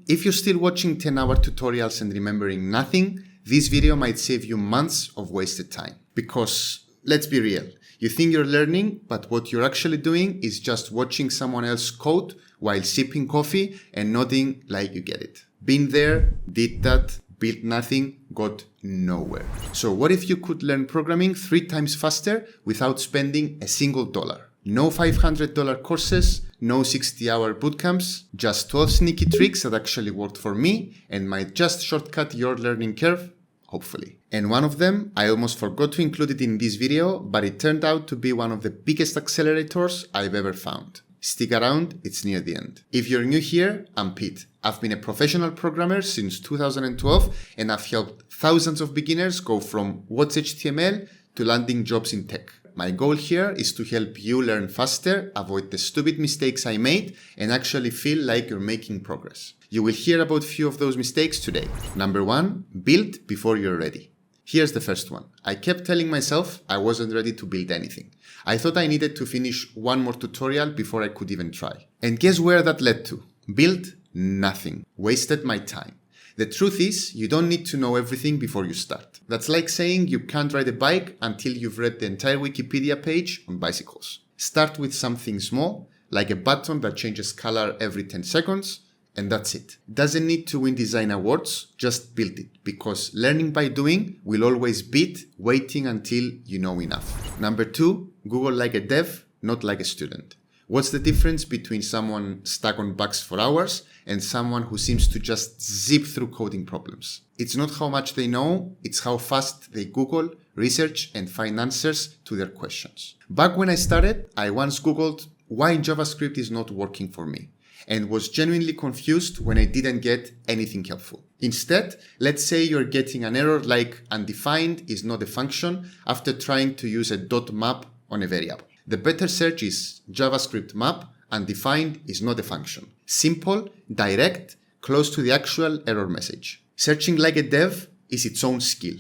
If you're still watching 10-hour tutorials and remembering nothing, this video might save you months of wasted time. Because, let's be real, you think you're learning, but what you're actually doing is just watching someone else code while sipping coffee and nodding like you get it. Been there, did that, built nothing, got nowhere. So what if you could learn programming 3 times faster without spending a single dollar? No $500 courses, no 60-hour bootcamps, just 12 sneaky tricks that actually worked for me and might just shortcut your learning curve, hopefully. And one of them, I almost forgot to include it in this video, but it turned out to be one of the biggest accelerators I've ever found. Stick around, it's near the end. If you're new here, I'm Pete. I've been a professional programmer since 2012 and I've helped thousands of beginners go from what's HTML to landing jobs in tech. My goal here is to help you learn faster, avoid the stupid mistakes I made, and actually feel like you're making progress. You will hear about a few of those mistakes today. Number 1, build before you're ready. Here's the first one. I kept telling myself I wasn't ready to build anything. I thought I needed to finish one more tutorial before I could even try. And guess where that led to? Built nothing. Wasted my time. The truth is, you don't need to know everything before you start. That's like saying you can't ride a bike until you've read the entire Wikipedia page on bicycles. Start with something small, like a button that changes color every 10 seconds, and that's it. Doesn't need to win design awards, just build it, because learning by doing will always beat waiting until you know enough. Number 2, Google like a dev, not like a student. What's the difference between someone stuck on bugs for hours and someone who seems to just zip through coding problems? It's not how much they know, it's how fast they Google, research, and find answers to their questions. Back when I started, I once Googled why JavaScript is not working for me, and was genuinely confused when I didn't get anything helpful. Instead, let's say you're getting an error like undefined is not a function after trying to use a dot map on a variable. The better search is JavaScript map, undefined is not a function. Simple, direct, close to the actual error message. Searching like a dev is its own skill.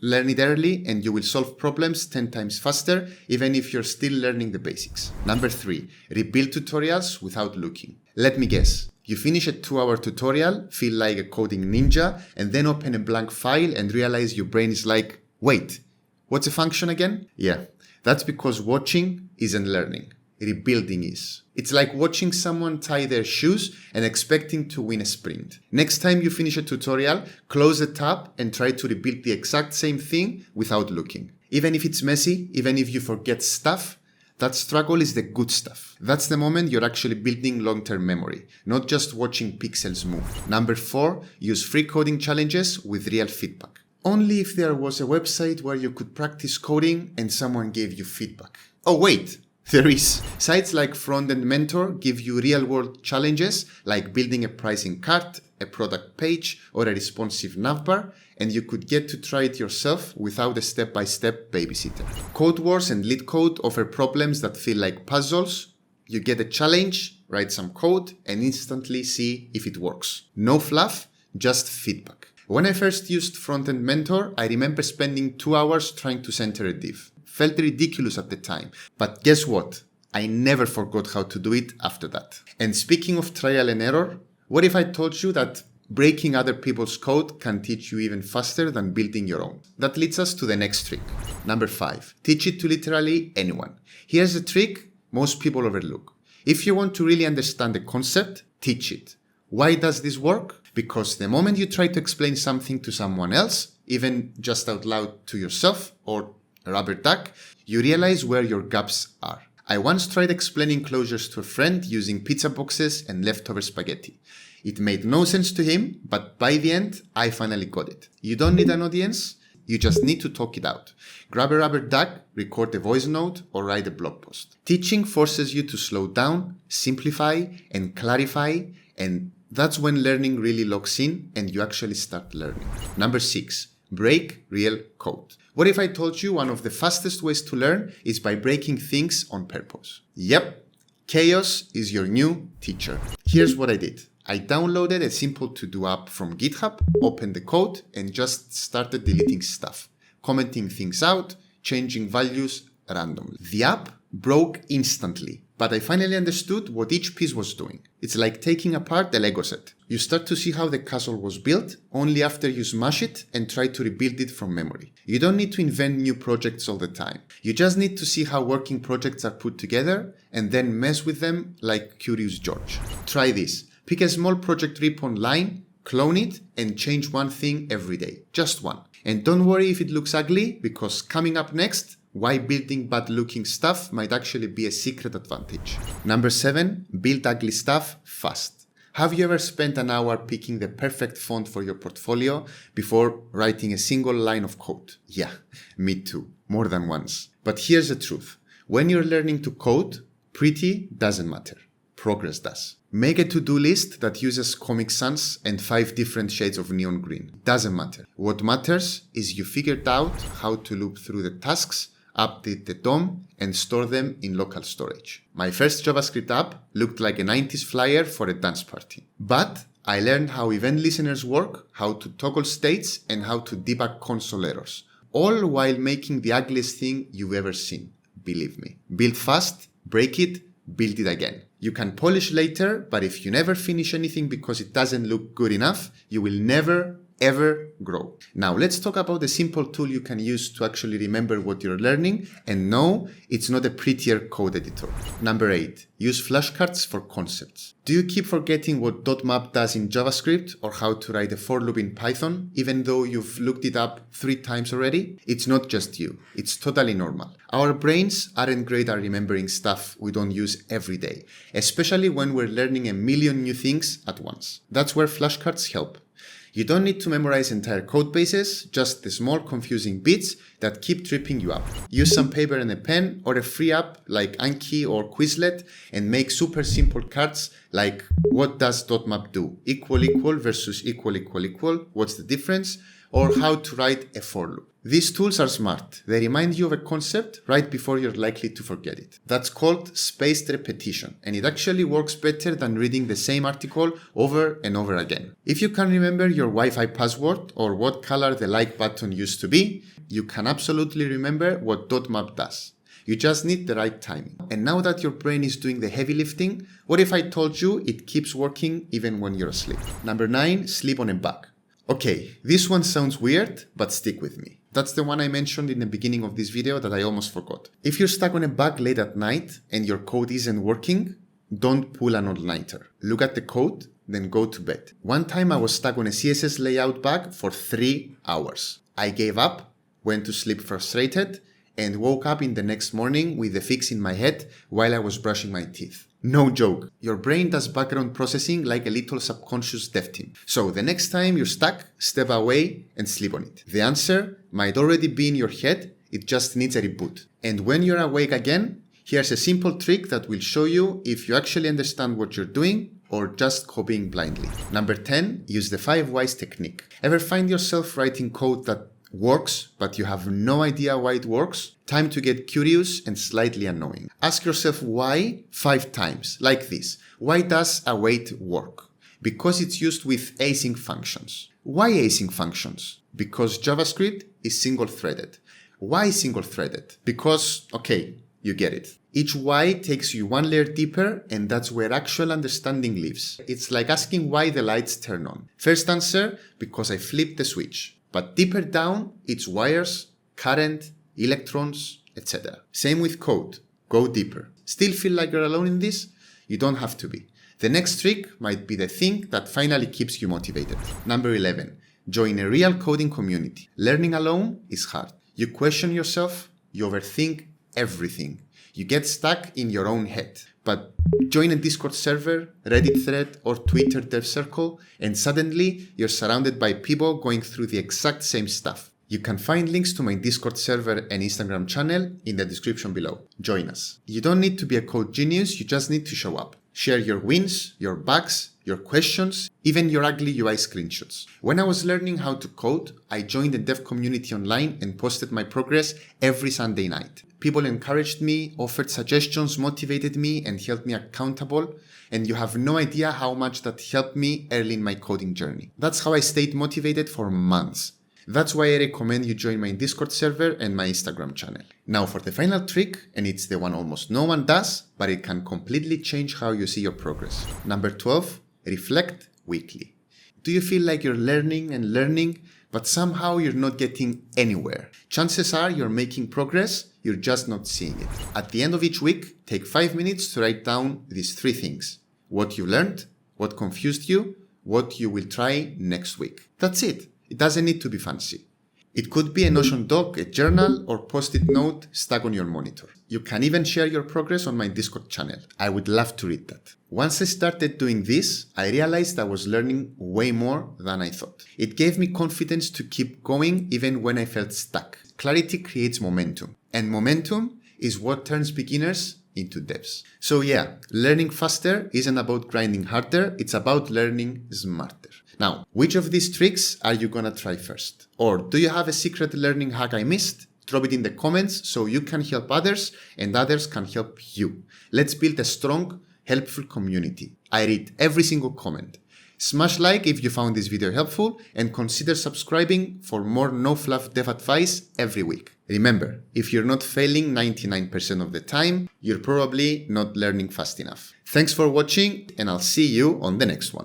Learn it early and you will solve problems 10 times faster, even if you're still learning the basics. Number 3, rebuild tutorials without looking. Let me guess. You finish a 2-hour tutorial, feel like a coding ninja, and then open a blank file and realize your brain is like, wait, what's a function again? Yeah. That's because watching isn't learning. Rebuilding is. It's like watching someone tie their shoes and expecting to win a sprint. Next time you finish a tutorial, close the tab and try to rebuild the exact same thing without looking. Even if it's messy, even if you forget stuff, that struggle is the good stuff. That's the moment you're actually building long-term memory, not just watching pixels move. Number 4, use free coding challenges with real feedback. Only if there was a website where you could practice coding and someone gave you feedback. Oh wait, there is. Sites like Frontend Mentor give you real-world challenges like building a pricing cart, a product page, or a responsive navbar, and you could get to try it yourself without a step-by-step babysitter. Code Wars and LeetCode offer problems that feel like puzzles. You get a challenge, write some code, and instantly see if it works. No fluff, just feedback. When I first used Frontend Mentor, I remember spending 2 hours trying to center a div. Felt ridiculous at the time, but guess what? I never forgot how to do it after that. And speaking of trial and error, what if I told you that breaking other people's code can teach you even faster than building your own? That leads us to the next trick. Number 5, teach it to literally anyone. Here's a trick most people overlook. If you want to really understand the concept, teach it. Why does this work? Because the moment you try to explain something to someone else, even just out loud to yourself or a rubber duck, you realize where your gaps are. I once tried explaining closures to a friend using pizza boxes and leftover spaghetti. It made no sense to him, but by the end, I finally got it. You don't need an audience, you just need to talk it out. Grab a rubber duck, record a voice note, or write a blog post. Teaching forces you to slow down, simplify, and clarify, and that's when learning really locks in and you actually start learning. Number 6, break real code. What if I told you one of the fastest ways to learn is by breaking things on purpose? Yep, chaos is your new teacher. Here's what I did. I downloaded a simple to-do app from GitHub, opened the code, and just started deleting stuff, commenting things out, changing values randomly. The app broke instantly, But I finally understood what each piece was doing. It's like taking apart a Lego set. You start to see how the castle was built only after you smash it and try to rebuild it from memory. You don't need to invent new projects all the time. You just need to see how working projects are put together and then mess with them like Curious George. Try this. Pick a small project rip online, clone it, and change one thing every day. Just one. And don't worry if it looks ugly, because coming up next, why building bad looking stuff might actually be a secret advantage. Number 7, build ugly stuff fast. Have you ever spent an hour picking the perfect font for your portfolio before writing a single line of code? Yeah, me too, more than once. But here's the truth. When you're learning to code, pretty doesn't matter. Progress does. Make a to-do list that uses Comic Sans and 5 different shades of neon green. Doesn't matter. What matters is you figured out how to loop through the tasks, update the DOM, and store them in local storage. My first JavaScript app looked like a 90s flyer for a dance party. But I learned how event listeners work, how to toggle states, and how to debug console errors. All while making the ugliest thing you've ever seen. Believe me. Build fast, break it, build it again. You can polish later, but if you never finish anything because it doesn't look good enough, you will never ever grow. Now let's talk about a simple tool you can use to actually remember what you're learning, and no, it's not a prettier code editor. Number 8, use flashcards for concepts. Do you keep forgetting what .map does in JavaScript or how to write a for loop in Python, even though you've looked it up 3 times already? It's not just you. It's totally normal. Our brains aren't great at remembering stuff we don't use every day, especially when we're learning a million new things at once. That's where flashcards help. You don't need to memorize entire code bases, just the small confusing bits that keep tripping you up. Use some paper and a pen or a free app like Anki or Quizlet and make super simple cards like what does .map do? Equal equal versus equal equal equal, what's the difference? Or how to write a for loop. These tools are smart. They remind you of a concept right before you're likely to forget it. That's called spaced repetition, and it actually works better than reading the same article over and over again. If you can remember your Wi-Fi password or what color the like button used to be, you can absolutely remember what .map does. You just need the right timing. And now that your brain is doing the heavy lifting, what if I told you it keeps working even when you're asleep? Number 9, sleep on a bug. Okay, this one sounds weird, but stick with me. That's the one I mentioned in the beginning of this video that I almost forgot. If you're stuck on a bug late at night and your code isn't working, don't pull an all-nighter. Look at the code, then go to bed. One time I was stuck on a CSS layout bug for 3 hours. I gave up, went to sleep frustrated, and woke up in the next morning with the fix in my head while I was brushing my teeth. No joke. Your brain does background processing like a little subconscious dev team. So the next time you're stuck, step away and sleep on it. The answer might already be in your head, it just needs a reboot. And when you're awake again, here's a simple trick that will show you if you actually understand what you're doing or just copying blindly. Number 10, use the 5 whys technique. Ever find yourself writing code that works, but you have no idea why it works? Time to get curious and slightly annoying. Ask yourself why 5 times, like this. Why does await work? Because it's used with async functions. Why async functions? Because JavaScript is single-threaded. Why single-threaded? Because, okay, you get it. Each why takes you one layer deeper, and that's where actual understanding lives. It's like asking why the lights turn on. First answer, because I flipped the switch. But deeper down, it's wires, current, electrons, etc. Same with code. Go deeper. Still feel like you're alone in this? You don't have to be. The next trick might be the thing that finally keeps you motivated. Number 11. Join a real coding community. Learning alone is hard. You question yourself, you overthink everything. You get stuck in your own head. But join a Discord server, Reddit thread, or Twitter dev circle, and suddenly you're surrounded by people going through the exact same stuff. You can find links to my Discord server and Instagram channel in the description below. Join us. You don't need to be a code genius, you just need to show up. Share your wins, your bugs, your questions, even your ugly UI screenshots. When I was learning how to code, I joined the dev community online and posted my progress every Sunday night. People encouraged me, offered suggestions, motivated me, and held me accountable. And you have no idea how much that helped me early in my coding journey. That's how I stayed motivated for months. That's why I recommend you join my Discord server and my Instagram channel. Now for the final trick, and it's the one almost no one does, but it can completely change how you see your progress. Number 12, reflect weekly. Do you feel like you're learning, but somehow you're not getting anywhere? Chances are you're making progress, you're just not seeing it. At the end of each week, take 5 minutes to write down these 3 things. What you learned, what confused you, what you will try next week. That's it. It doesn't need to be fancy. It could be a Notion doc, a journal, or post-it note stuck on your monitor. You can even share your progress on my Discord channel. I would love to read that. Once I started doing this, I realized I was learning way more than I thought. It gave me confidence to keep going even when I felt stuck. Clarity creates momentum, and momentum is what turns beginners into devs. So yeah, learning faster isn't about grinding harder, it's about learning smarter. Now, which of these tricks are you gonna try first? Or do you have a secret learning hack I missed? Drop it in the comments so you can help others and others can help you. Let's build a strong, helpful community. I read every single comment. Smash like if you found this video helpful and consider subscribing for more no-fluff dev advice every week. Remember, if you're not failing 99% of the time, you're probably not learning fast enough. Thanks for watching and I'll see you on the next one.